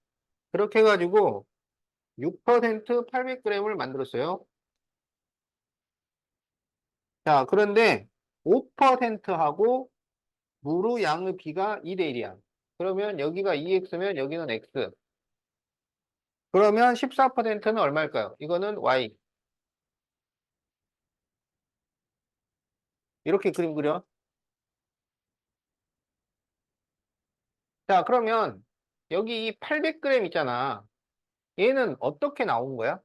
그렇게 해가지고 6% 800g을 만들었어요. 자, 그런데 5%하고 무르 양의 비가 2대 1이야. 그러면 여기가 2x면 여기는 x. 그러면 14%는 얼마일까요? 이거는 y. 이렇게 그림 그려. 자, 그러면 여기 이 800g 있잖아. 얘는 어떻게 나온 거야?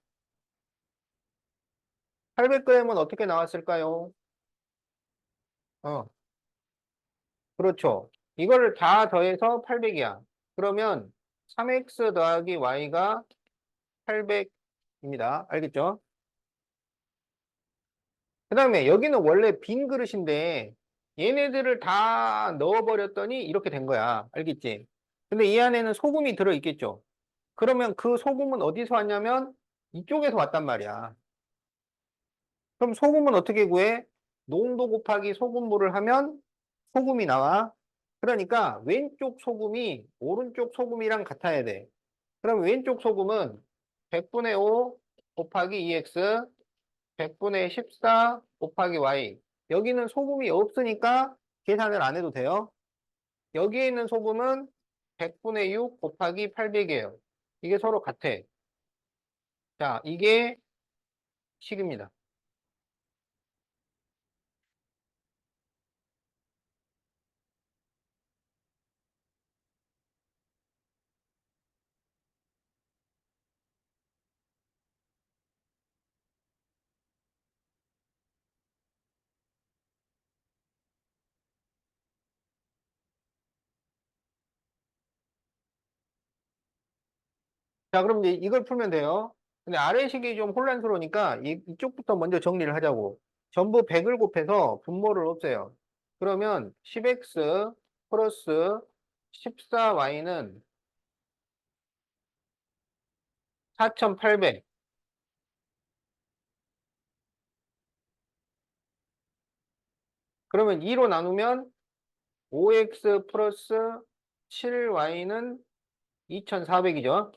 800g은 어떻게 나왔을까요? 어, 그렇죠. 이거를 다 더해서 800이야. 그러면 3x 더하기 y가 800입니다. 알겠죠? 그 다음에 여기는 원래 빈 그릇인데 얘네들을 다 넣어버렸더니 이렇게 된 거야. 알겠지? 근데 이 안에는 소금이 들어있겠죠? 그러면 그 소금은 어디서 왔냐면 이쪽에서 왔단 말이야. 그럼 소금은 어떻게 구해? 농도 곱하기 소금물을 하면 소금이 나와. 그러니까 왼쪽 소금이 오른쪽 소금이랑 같아야 돼. 그럼 왼쪽 소금은 100분의 5 곱하기 2x 100분의 14 곱하기 y. 여기는 소금이 없으니까 계산을 안 해도 돼요. 여기에 있는 소금은 100분의 6 곱하기 800이에요. 이게 서로 같아. 자, 이게 식입니다. 자, 그럼 이제 이걸 풀면 돼요. 근데 아래식이 좀 혼란스러우니까 이쪽부터 먼저 정리를 하자고. 전부 100을 곱해서 분모를 없애요. 그러면 10x 플러스 14y는 4800. 그러면 2로 나누면 5x 플러스 7y는 2400이죠.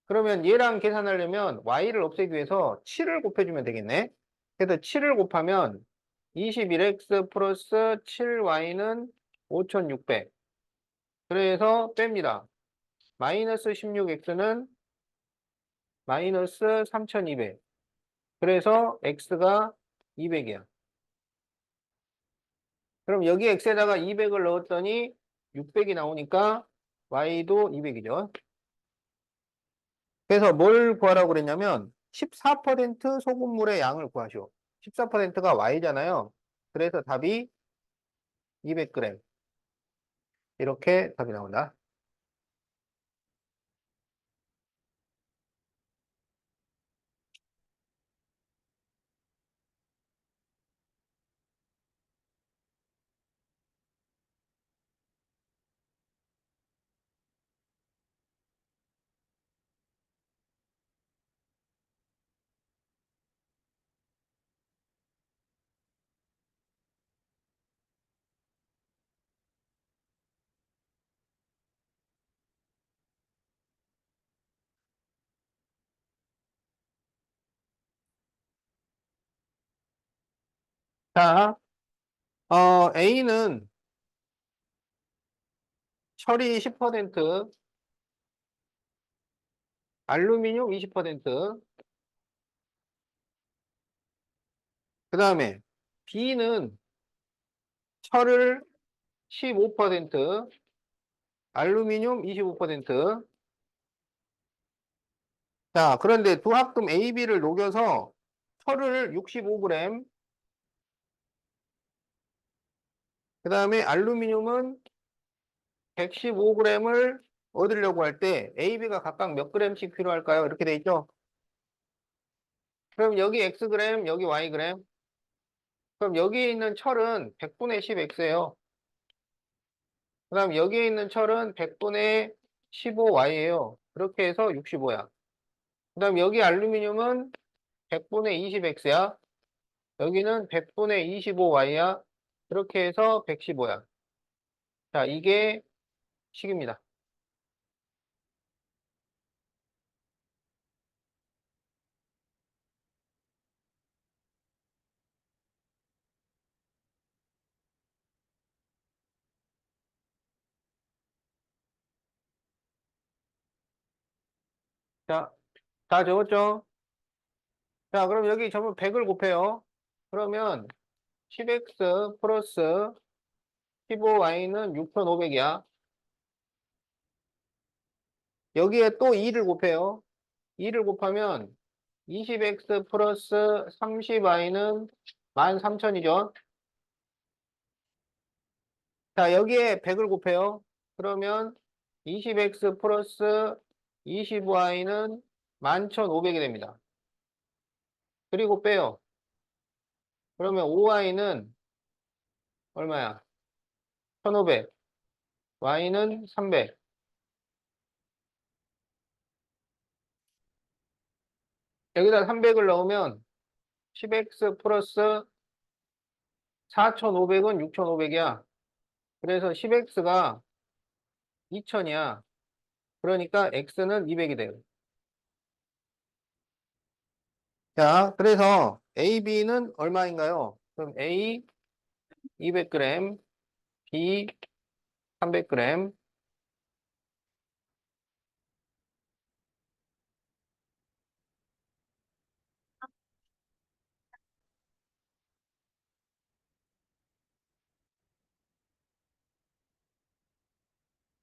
그러면 얘랑 계산하려면 y를 없애기 위해서 7을 곱해주면 되겠네. 그래서 7을 곱하면 21x 플러스 7y는 5600. 그래서 뺍니다. 마이너스 16x는 마이너스 3200. 그래서 x가 200이야. 그럼 여기 x에다가 200을 넣었더니 600이 나오니까 y도 200이죠. 그래서 뭘 구하라고 그랬냐면 14% 소금물의 양을 구하시오. 14%가 y잖아요. 그래서 답이 200g. 이렇게 답이 나온다. 자, A는 철이 10%, 알루미늄 20%, 그 다음에 B는 철을 15%, 알루미늄 25%. 자, 그런데 두 합금 A, B를 녹여서 철을 65g, 그 다음에 알루미늄은 115g을 얻으려고 할 때 A, B가 각각 몇 g씩 필요할까요? 이렇게 돼 있죠? 그럼 여기 Xg, 여기 Yg. 그럼 여기에 있는 철은 100분의 10X예요. 그 다음 여기에 있는 철은 100분의 15Y예요. 그렇게 해서 65야. 그 다음 여기 알루미늄은 100분의 20X야. 여기는 100분의 25Y야. 그렇게 해서 115야. 자, 이게 식입니다. 자, 다 적었죠? 자, 그럼 여기 전부 100을 곱해요. 그러면 10X 플러스 15Y는 6500이야. 여기에 또 2를 곱해요. 2를 곱하면 20x 플러스 30y는 13,000이죠. 자, 여기에 100을 곱해요. 그러면 20x 플러스 25y는 11,500이 됩니다. 그리고 빼요. 그러면 5y는 얼마야? 1,500. y는 300. 여기다 300을 넣으면 10x 플러스 4,500은 6,500이야. 그래서 10x가 2,000이야. 그러니까 x는 200이 돼요. 자, 그래서 AB는 얼마인가요? 그럼 A 200g, B 300g.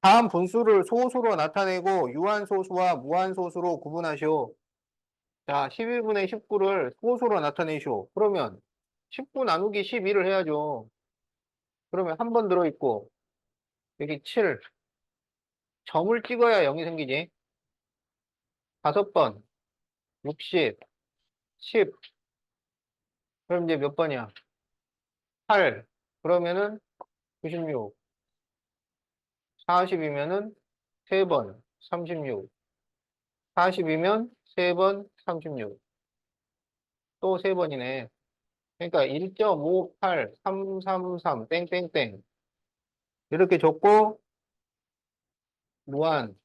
다음 분수를 소수로 나타내고 유한소수와 무한소수로 구분하시오. 자, 11분의 19를 소수로 나타내시오. 그러면 19 나누기 12를 해야죠. 그러면 한 번 들어있고, 여기 7. 점을 찍어야 0이 생기지. 5번, 60, 10. 그럼 이제 몇 번이야? 8. 그러면은 96. 40이면은 3번, 36. 40이면 3번, 36. 또 3번이네. 그러니까 1.58, 333, 땡땡땡. 이렇게 줬고, 무한.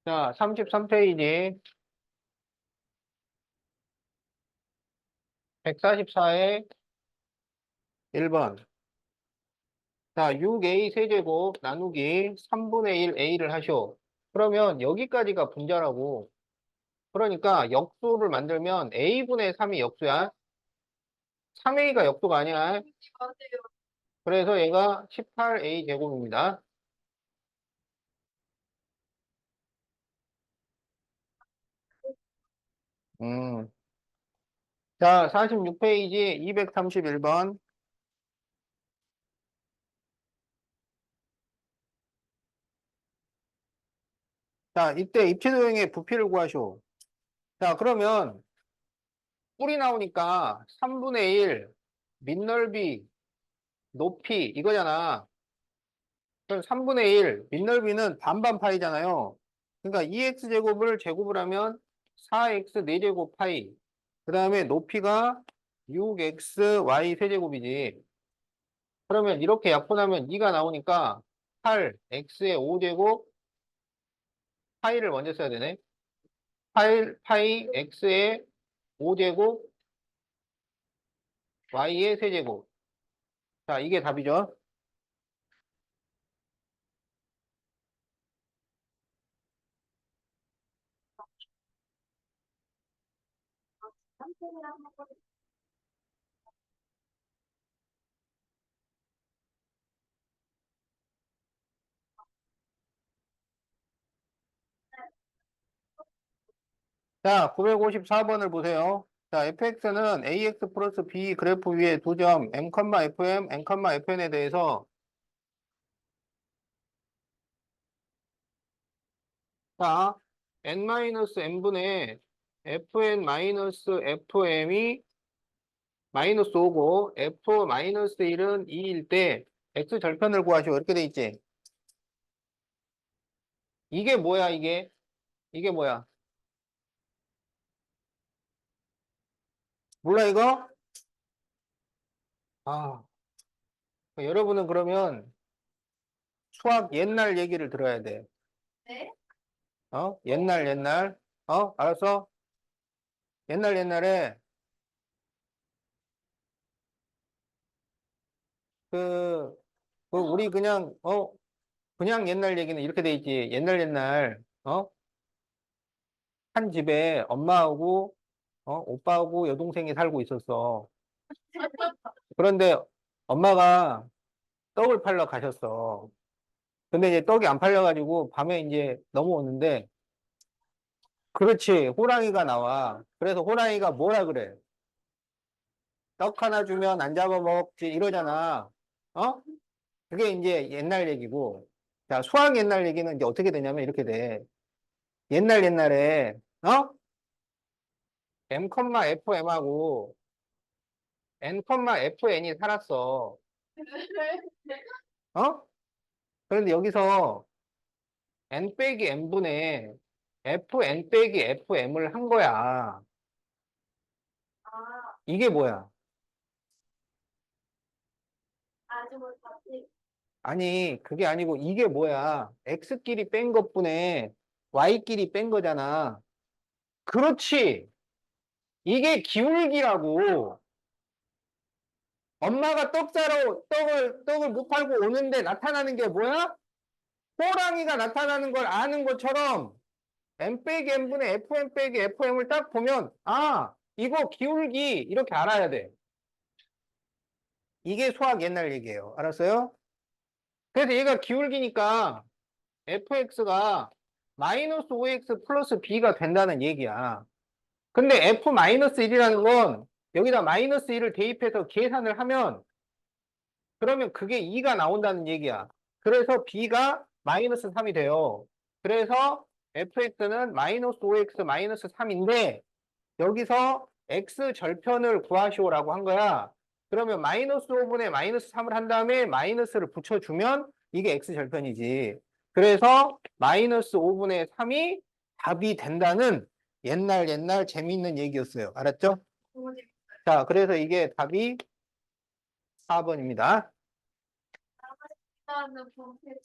자, 33페이지 144에 1번. 자, 6a 세제곱 나누기 3분의 1 a를 하쇼. 그러면 여기까지가 분자라고. 그러니까 역수를 만들면 a분의 3이 역수야. 3a가 역수가 아니야. 그래서 얘가 18a 제곱입니다. 음. 자, 46페이지 231번. 자, 이때 입체도형의 부피를 구하쇼. 자, 그러면 뿔이 나오니까 3분의 1 밑넓이 높이 이거잖아. 그럼 3분의 1 밑넓이는 반반 파이잖아요. 그러니까 2x제곱을 제곱을 하면 4x 4제곱 파이. 그 다음에 높이가 6xy 세제곱이지. 그러면 이렇게 약분하면 2가 나오니까 8x의 5제곱 파이를 먼저 써야 되네. 파이 x의 5제곱 y의 세제곱. 자, 이게 답이죠. 자, 954번을 보세요. 자, fx는 ax 플러스 b 그래프 위에 두 점 m, fm, n, fn에 대해서 자, n-n분의 fn-fm이 마이너스 5고 f-1은 2일 때 x 절편을 구하시오. 이렇게 돼 있지. 이게 뭐야, 이게? 이게 뭐야? 몰라, 이거? 아, 여러분은 그러면 수학 옛날 얘기를 들어야 돼. 네? 어? 옛날. 어? 알았어? 옛날에 그, 우리 그냥 옛날 얘기는 이렇게 돼 있지. 어? 한 집에 엄마하고, 오빠하고 여동생이 살고 있었어. 그런데 엄마가 떡을 팔러 가셨어. 근데 이제 떡이 안 팔려가지고 밤에 이제 넘어오는데, 그렇지. 호랑이가 나와. 그래서 호랑이가 뭐라 그래? 떡 하나 주면 안 잡아먹지 이러잖아. 어? 그게 이제 옛날 얘기고. 자, 수학 옛날 얘기는 이제 어떻게 되냐면 이렇게 돼. 옛날에, M, FM하고 N, FN이 살았어. 어? 그런데 여기서 N 빼기 N분의 FN 빼기 FM을 한 거야. 아, 이게 뭐야? 아주 못하지. 아니, 그게 아니고 이게 뭐야? X끼리 뺀 것분에 Y끼리 뺀 거잖아. 그렇지. 이게 기울기라고. 엄마가 떡 사러 떡을 못 팔고 오는데 나타나는 게 뭐야? 호랑이가 나타나는 걸 아는 것처럼 M 빼기 N분의 FM 빼기 FM을 딱 보면 아, 이거 기울기 이렇게 알아야 돼. 이게 수학 옛날 얘기예요. 알았어요? 그래서 얘가 기울기니까 fx가 마이너스 5x 플러스 b가 된다는 얘기야. 근데 f-1이라는 건 여기다 마이너스 1을 대입해서 계산을 하면 그러면 그게 2가 나온다는 얘기야. 그래서 b가 마이너스 3이 돼요. 그래서 fx는 마이너스 5x 마이너스 3인데 여기서 x 절편을 구하시오라고 한 거야. 그러면 마이너스 5분의 마이너스 3을 한 다음에 마이너스를 붙여주면 이게 x 절편이지. 그래서 마이너스 5분의 3이 답이 된다는 옛날 재미있는 얘기였어요. 알았죠? 자, 그래서 이게 답이 4번입니다. 나는 봄새